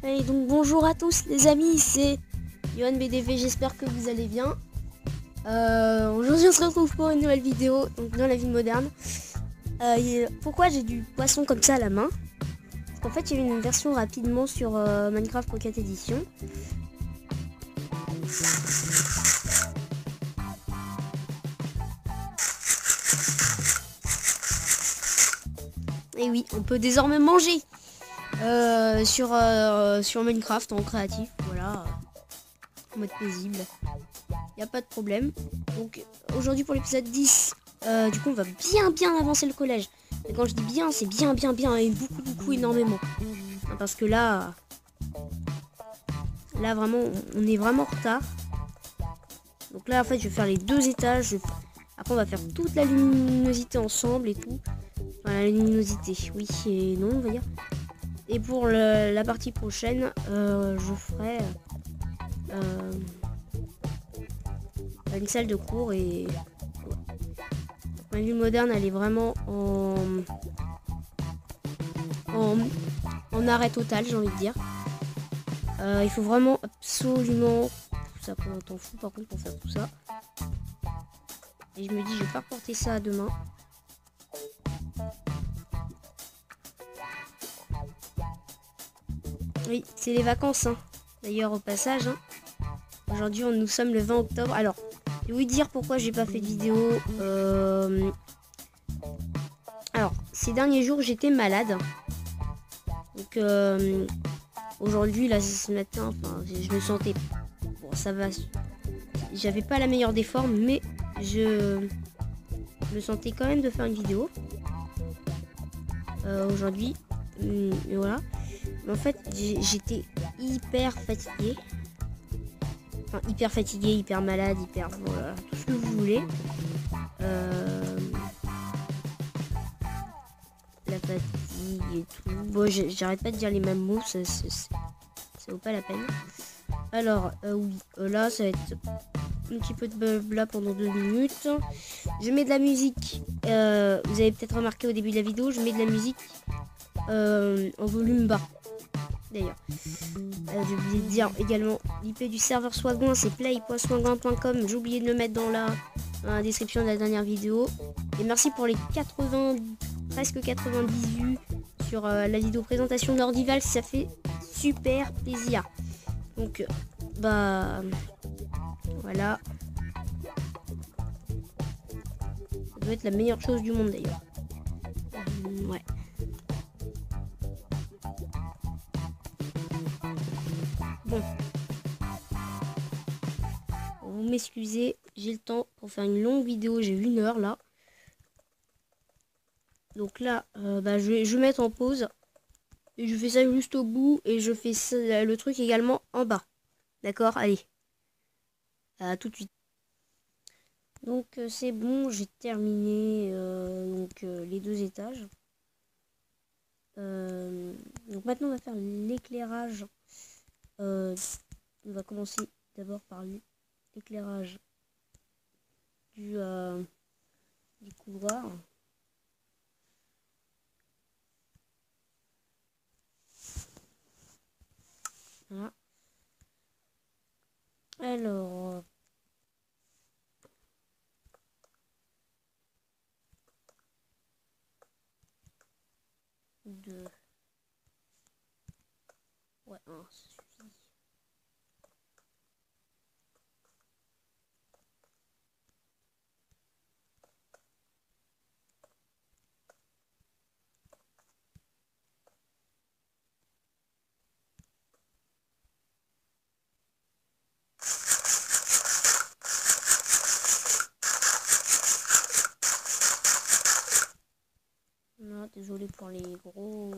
Et donc bonjour à tous les amis, c'est Yohan BDV, j'espère que vous allez bien. Aujourd'hui on se retrouve pour une nouvelle vidéo, donc dans la vie moderne. Pourquoi j'ai du poisson comme ça à la main? Parce qu'en fait il y a eu une version rapidement sur Minecraft Pocket Edition. Et oui, on peut désormais manger sur Minecraft en créatif, voilà, en mode paisible. Il n'y a pas de problème. Donc aujourd'hui pour l'épisode 10, du coup on va bien avancer le collège. Et quand je dis bien, c'est bien et beaucoup énormément. Parce que là vraiment on est vraiment en retard. Donc là en fait je vais faire les deux étages. Après on va faire toute la luminosité ensemble et tout. Enfin la luminosité, oui et non on va dire. Et pour la partie prochaine, je ferai une salle de cours et ma vie moderne elle est vraiment en arrêt total, j'ai envie de dire. Il faut vraiment absolument ça prend un temps fou par contre pour faire tout ça. Et je me dis je vais pas reporter ça à demain. Oui, c'est les vacances hein. D'ailleurs au passage hein. Aujourd'hui nous sommes le 20 octobre. Alors, je vais vous dire pourquoi j'ai pas fait de vidéo. Alors, ces derniers jours j'étais malade. Donc aujourd'hui là ce matin, enfin je me sentais bon ça va. J'avais pas la meilleure des formes, mais je me sentais quand même de faire une vidéo aujourd'hui. Et voilà. Mais en fait j'étais hyper fatigué. Enfin hyper fatigué, hyper malade, hyper voilà, tout ce que vous voulez. La fatigue et tout. Bon j'arrête pas de dire les mêmes mots, ça vaut pas la peine. Alors oui, là ça va être un petit peu de blabla pendant 2 minutes. Je mets de la musique. Vous avez peut-être remarqué au début de la vidéo, je mets de la musique en volume bas. D'ailleurs, j'ai oublié de dire également l'IP du serveur Swagouin, c'est play.swagouin.com. J'ai oublié de le mettre dans la description de la dernière vidéo. Et merci pour les presque 90 vues sur la vidéo présentation d'Ordival, ça fait super plaisir. Donc, bah voilà. Ça doit être la meilleure chose du monde d'ailleurs. Ouais. Bon. Vous m'excusez, j'ai le temps pour faire une longue vidéo. J'ai 1 heure là. Donc là, je vais mettre en pause. Et je fais ça juste au bout. Et je fais ça, le truc également en bas. D'accord? Allez. À tout de suite. Donc c'est bon, j'ai terminé les 2 étages. Donc maintenant on va faire l'éclairage. On va commencer d'abord par l'éclairage du couloir. Voilà. Alors deux. Ouais, ça suffit. Non, désolé pour les gros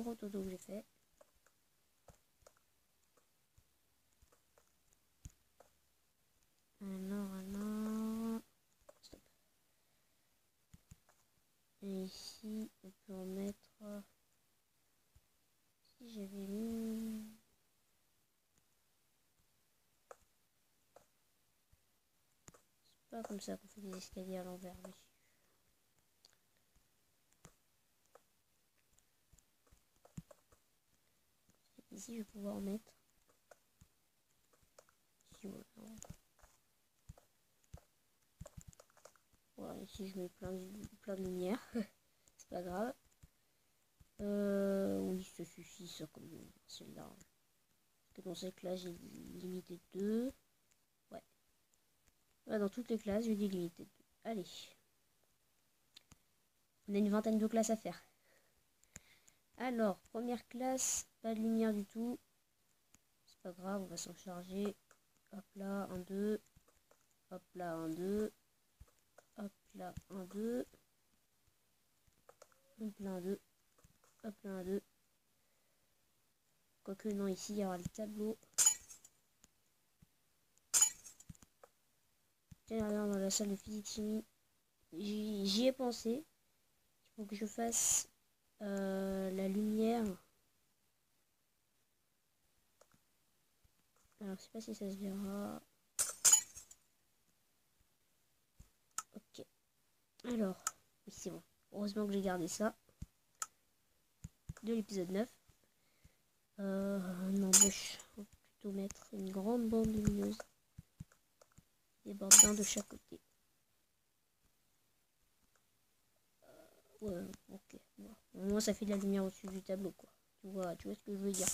rototos que j'ai fait. Alors, stop. Et ici, on peut en mettre. Si j'avais mis. C'est pas comme ça qu'on fait des escaliers à l'envers, monsieur. Ici, je vais pouvoir mettre. Ici, voilà. Voilà, ici, je mets plein de lumière. C'est pas grave. Oui, ça suffit, ça, comme celle-là. Parce que dans cette classe, j'ai limité 2. Ouais. Ouais, dans toutes les classes, j'ai limité 2. Allez. On a une vingtaine de classes à faire. Alors, première classe, pas de lumière du tout. C'est pas grave, on va s'en charger. Hop là, 1, 2. Hop là, 1, 2. Hop là, 1, 2. Hop là, 1, 2. Hop là, 1, 2. Quoique non, ici, il y aura le tableau. Tiens, regarde, dans la salle de physique-chimie. J'y ai pensé. Il faut que je fasse la lumière. Alors, je sais pas si ça se verra. Ok. Alors, oui, c'est bon. Heureusement que j'ai gardé ça. De l'épisode 9. Non, moche. Faut plutôt mettre une grande bande lumineuse. Des bords d'un de chaque côté. Ouais, ok. Bon. Au moins, ça fait de la lumière au-dessus du tableau, quoi. Tu vois ce que je veux dire.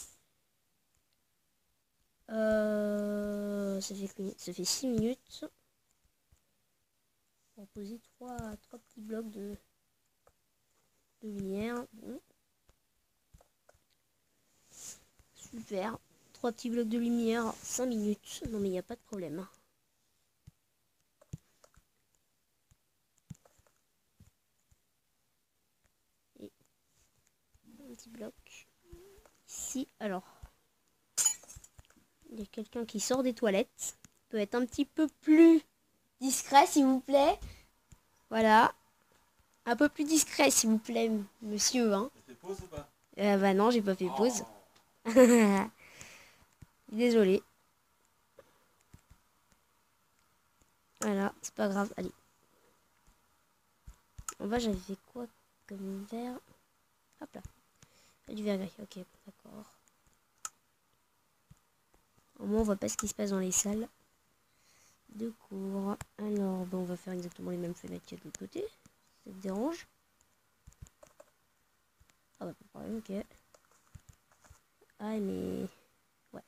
Ça fait 6 minutes. On va poser 3 petits blocs de lumière. Bon. Super. 3 petits blocs de lumière, 5 minutes. Non mais il n'y a pas de problème. Et un petit bloc. Ici, alors. Il y a quelqu'un qui sort des toilettes. Peut être un petit peu plus discret, s'il vous plaît. Voilà. Un peu plus discret, s'il vous plaît, monsieur. Hein. Tu fais pause ou pas? Bah non, j'ai pas fait pause. Oh. Désolé. Voilà, c'est pas grave. Allez. En bas, j'avais fait quoi comme verre? Hop là. Du verre gris. Ok, d'accord. Au moins, on voit pas ce qui se passe dans les salles de cours. Alors, bon, on va faire exactement les mêmes fenêtres qu'il y a de l'autre côté. Ça te dérange? Ah bah, pas de problème, ok. Ah, mais... Ouais.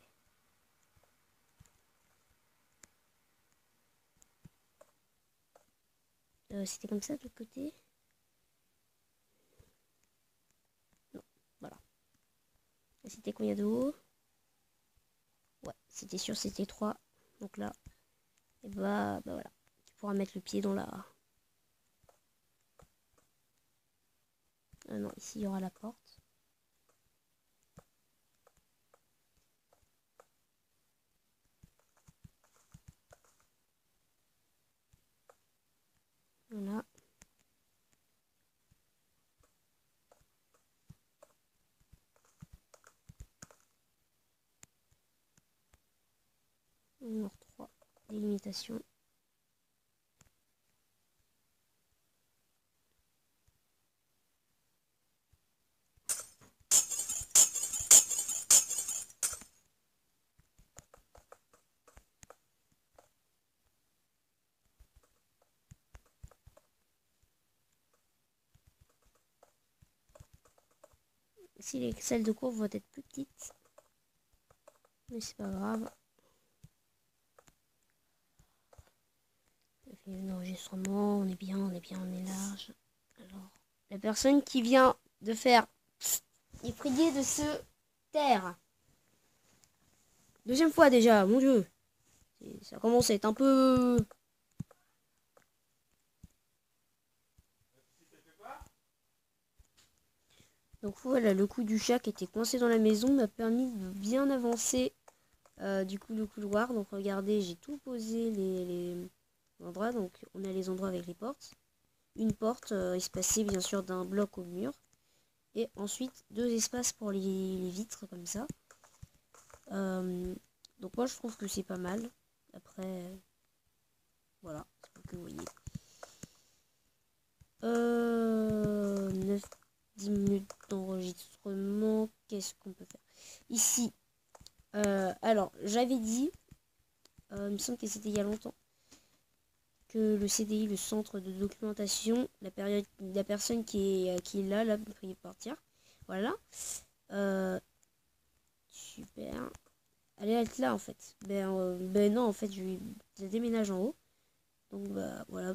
C'était comme ça de l'autre côté? Non, voilà. C'était combien de haut? Ouais, c'était sûr, c'était 3. Donc là, et bah voilà. Tu pourras mettre le pied dans la... non, ici, il y aura la porte. Voilà. Numéro 3, délimitation. Ici, les salles de cours vont être plus petites. Mais c'est pas grave. Ça fait un enregistrement, on est bien, on est large. Alors, la personne qui vient de faire est priée de se taire. Deuxième fois déjà, mon Dieu. Ça commence à être un peu... Donc voilà, le coup du chat qui était coincé dans la maison m'a permis de bien avancer du coup le couloir. Donc regardez, j'ai tout posé les endroits. Donc on a les endroits avec les portes. Une porte espacée bien sûr d'un bloc au mur. Et ensuite 2 espaces pour les vitres comme ça. Donc moi je trouve que c'est pas mal. Après, voilà, c'est pas que vous voyez. 9-10 minutes d'enregistrement. Qu'est-ce qu'on peut faire? ici. Alors, j'avais dit, il me semble que c'était il y a longtemps, que le CDI, le centre de documentation, la personne qui est là, il est partir. Voilà. Super. Elle est être là en fait. Ben non, en fait, je déménage en haut. Donc bah voilà.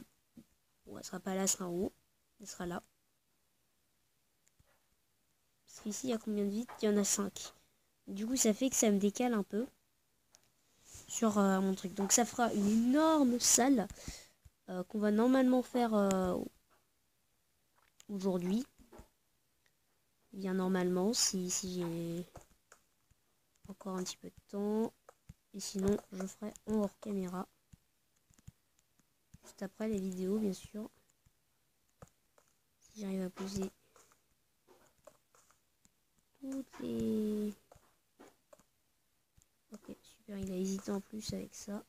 Bon, elle sera pas là, elle sera en haut. Elle sera là. Parce qu'ici, il y a combien de vitres? Il y en a 5. Du coup, ça fait que ça me décale un peu sur mon truc. Donc ça fera une énorme salle qu'on va normalement faire aujourd'hui. Bien normalement, si j'ai encore un petit peu de temps. Et sinon, je ferai en hors caméra. Juste après les vidéos, bien sûr. Si j'arrive à poser toutes les... Ok, super, il a hésité en plus avec ça.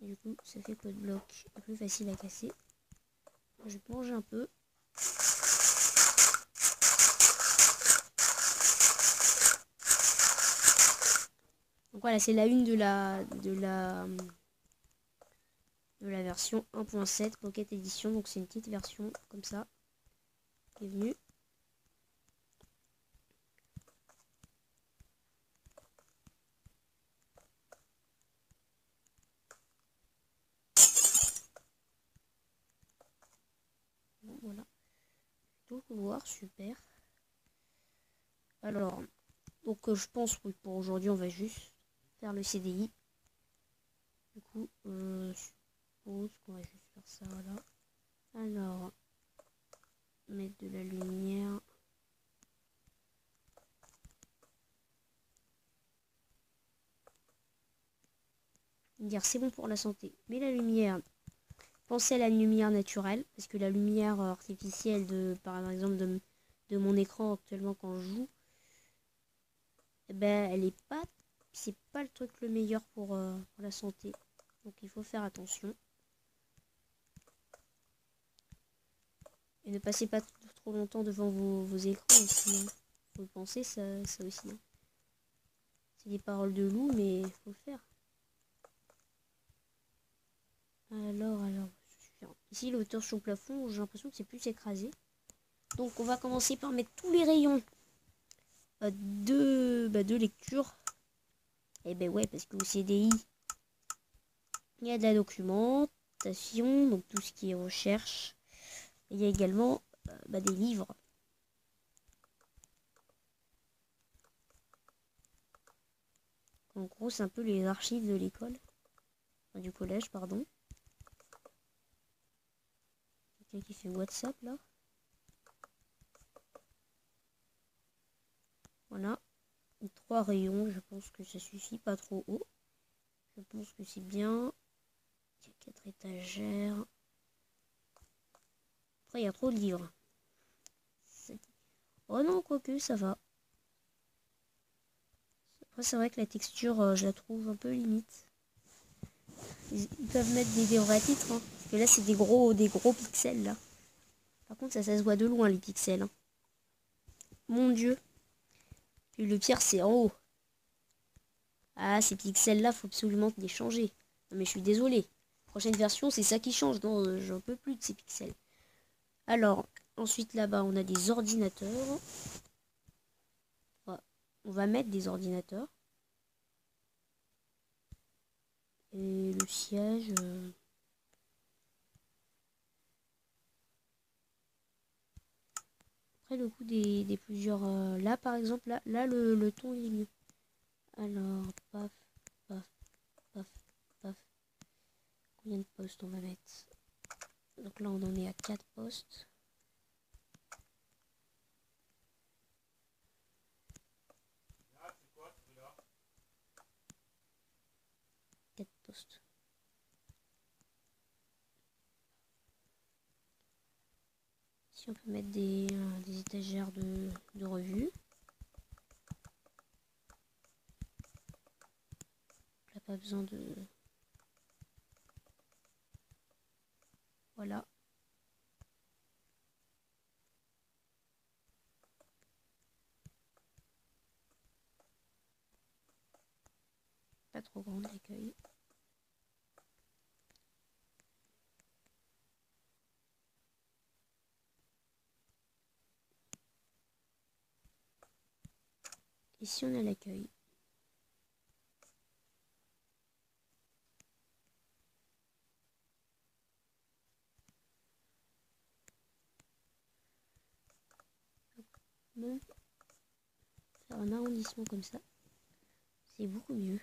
Et du coup, ça fait que le bloc est plus facile à casser. Je vais plonger un peu. Donc voilà, c'est la une de la version 1.7 Pocket Edition. Donc c'est une petite version comme ça qui est venue. Bon, voilà. Tout le couloir, super. Alors, donc je pense que pour aujourd'hui, on va juste faire le CDI. Du coup, je suppose qu'on va juste faire ça, voilà. Alors, mettre de la lumière. Dire c'est bon pour la santé. Mais la lumière, pensez à la lumière naturelle. Parce que la lumière artificielle, par exemple, de mon écran actuellement quand je joue, eh ben, elle est pas... C'est pas le truc le meilleur pour la santé. Donc il faut faire attention. Et ne passez pas trop longtemps devant vos écrans aussi. Hein. Faut le penser, ça aussi. Hein. C'est des paroles de loup, mais faut le faire. Alors, ici le hauteur sur le plafond, j'ai l'impression que c'est plus écrasé. Donc on va commencer par mettre tous les rayons de lecture. Et ben ouais, parce qu'au CDI, il y a de la documentation, donc tout ce qui est recherche. Et il y a également des livres. En gros, c'est un peu les archives de l'école. Enfin, du collège, pardon. Quelqu'un qui fait WhatsApp là. Voilà. 3 rayons, je pense que ça suffit, pas trop haut. Je pense que c'est bien. Il y a 4 étagères. Après, il y a trop de livres. Oh non, quoique, ça va. Après, c'est vrai que la texture, je la trouve un peu limite. Ils peuvent mettre des vrais titres, hein. Parce que là, c'est des gros pixels, là. Par contre, ça se voit de loin, les pixels. Hein. Mon Dieu. Et le pire, c'est en haut. Ah, ces pixels-là, faut absolument les changer. Non, mais je suis désolée. Prochaine version, c'est ça qui change. Non, j'en peux plus de ces pixels. Alors, ensuite, là-bas, on a des ordinateurs. On va mettre des ordinateurs. Et le siège... Après, le coup des plusieurs... là, par exemple, là le ton, il est mieux. Alors, paf, paf, paf, paf. Combien de postes on va mettre? Donc là, on en est à 4 postes. 4 postes. Ici, on peut mettre des étagères de revues. Là, pas besoin de... Voilà. Pas trop grande l'accueil. Ici on a l'accueil. Bon, faire un arrondissement comme ça, c'est beaucoup mieux.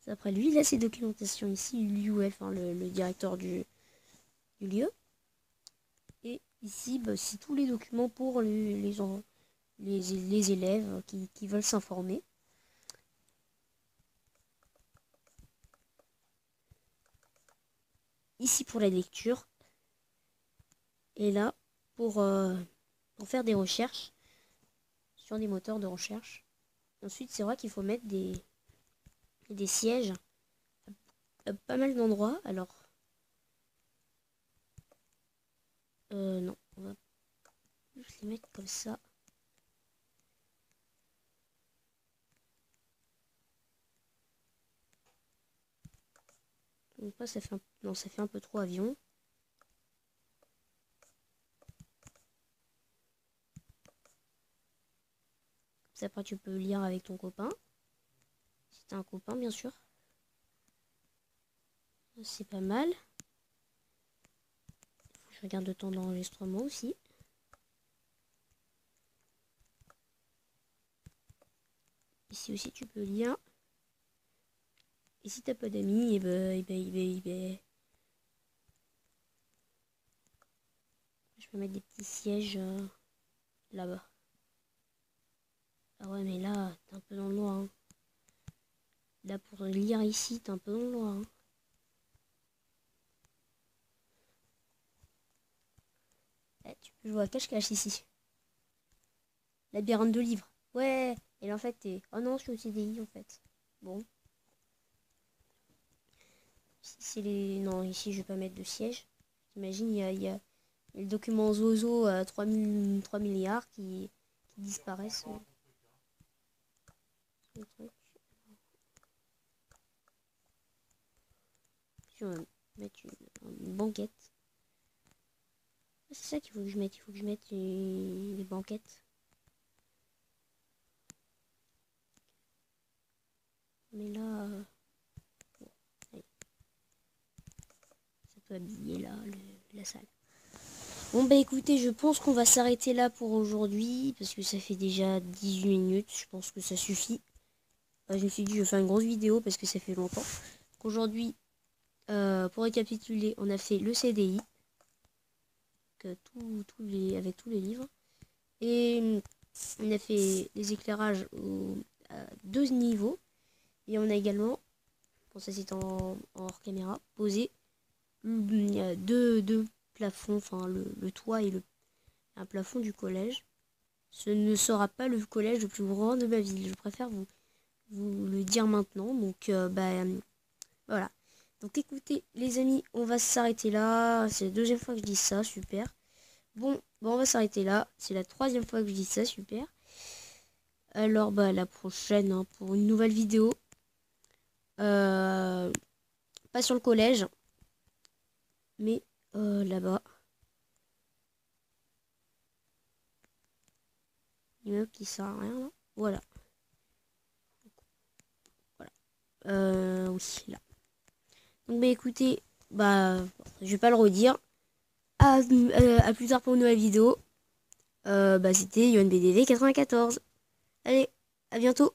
Après lui, il a ses documentations ici, l'UF, enfin, le directeur du lieu. Et ici, bah, c'est tous les documents pour les élèves qui veulent s'informer. Ici pour la lecture. Et là, pour faire des recherches sur des moteurs de recherche. Ensuite, c'est vrai qu'il faut mettre des sièges à pas mal d'endroits. Alors, non, on va juste les mettre comme ça. Donc là, ça fait un peu trop avion. Après, tu peux lire avec ton copain. Si t'as un copain, bien sûr. C'est pas mal. Je regarde le temps d'enregistrement aussi. Ici aussi, tu peux lire. Et si t'as pas d'amis, je peux mettre des petits sièges là-bas. Ah ouais, mais là, t'es un peu dans le noir. Hein. Là, pour lire ici, t'es un peu dans le noir. Hein. Tu peux jouer à cache-cache ici. Labyrinthe de livres. Ouais. Et là, en fait, t'es... Oh non, je suis au CDI, en fait. Bon. Ici, c'est les... Non, ici, je vais pas mettre de siège. T'imagines, il y a le document Zozo à 3 milliards qui disparaissent. Le truc. Je vais mettre une banquette. C'est ça qu'il faut que je mette. Il faut que je mette les banquettes. Mais là... bon, allez. Ça peut habiller là, la salle. Bon bah écoutez, je pense qu'on va s'arrêter là pour aujourd'hui. Parce que ça fait déjà 18 minutes. Je pense que ça suffit. Je me suis dit je vais faire une grosse vidéo parce que ça fait longtemps. Aujourd'hui, pour récapituler, on a fait le CDI. Avec tous les livres. Et on a fait les éclairages à 2 niveaux. Et on a également, bon ça c'est en hors caméra, posé deux plafonds, enfin le toit et un plafond du collège. Ce ne sera pas le collège le plus grand de ma ville. Je préfère vous le dire maintenant. Donc voilà. Donc écoutez les amis, on va s'arrêter là. C'est la deuxième fois que je dis ça, super. Bon, on va s'arrêter là. C'est la troisième fois que je dis ça, super. Alors à la prochaine hein, pour une nouvelle vidéo. Pas sur le collège. Mais là-bas. L'immeuble qui sert à rien là. Voilà. Oui, là. Donc écoutez, je vais pas le redire. À plus tard pour une nouvelle vidéo. C'était YohanBDV 94. Allez, à bientôt.